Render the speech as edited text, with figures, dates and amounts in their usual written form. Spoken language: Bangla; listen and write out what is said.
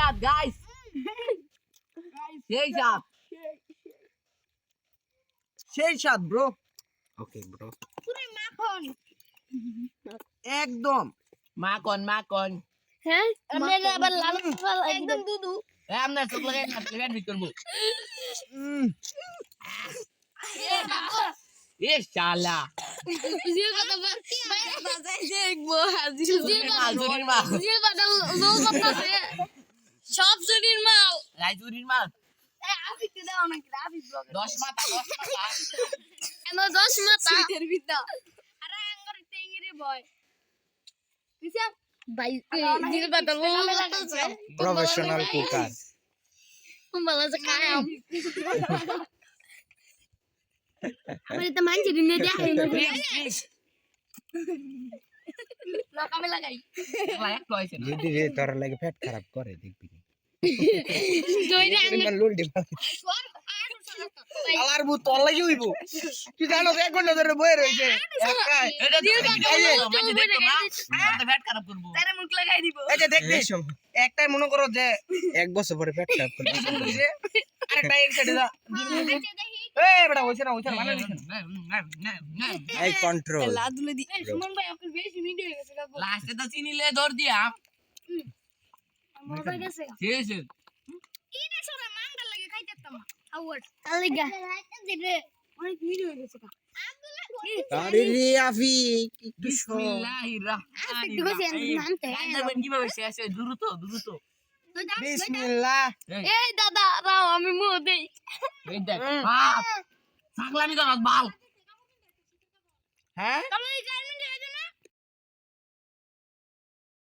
সাত গাইস সেই সাত সেই স্বাদ ব্রো ওকে ব্রো পুরো মাখন একদম মাখন হ্যাঁ আমরা আবার লাল একদম দুধু আমরা চকলেট চকলেট বিট করবো এ শালা জিও কথা বাজাই দেখবো জুরির মাল জিও কথা লো করতেছে সব জুরির মাল রাইজুরির মাল আফি কে দাও নাকি আফি ব্লগ 10 মাথা এনো 10 মাথা সুইটের ভিতর আরে আঙ্গর টেঙ্গিরে বয় কিসা ভাই জিও কথা লো করতেছে প্রফেশনাল কুকার বলা যে কায়াম আমার তো মানছি দিনে দেখাই না কামে লাগাই লাইক কইছে যদি রে তোর লাগে পেট খারাপ করে দেখবি জয়রে ইমান লুল দিবা আলার বু তোর লাগি হইব তুই জানো এক ঘন্টা ধরে বয়ে রইছে একাই এটা মানে দেখো না আমাদের পেট খারাপ করব তারে মুখ লাগাই দিব এই যে দেখ একটাই মনে করো যে এক বছর পরে পেট খারাপ করে আরেকটা এক সাইডে যা এই বেটা ওইছে না মানে লিখেন এই কন্ট্রোল লাদুলে দি সুমন ভাই আপনার বেশি ভিডিও হয়ে গেছে কাকু লাস্টে তো চিনিলে দৌড় দিয়া মজা গেছে শেষ ইনে সরা মাংটা লাগে খাইতেতাম আওয়ার্ড আলিগা দিরে অনেক ভিডিও হয়ে গেছে কাকু আরে রে আফি একটু সর বিসমিল্লাহির রহমানির রহিম নামতে রহিম কিভাবে শেষ দ্রুত বিসমিল্লাহ এই দাদা রাও আমি মুখ দেই এই দেখ পাগলামি করস বাল হ্যাঁ তুমি 4 মিনিট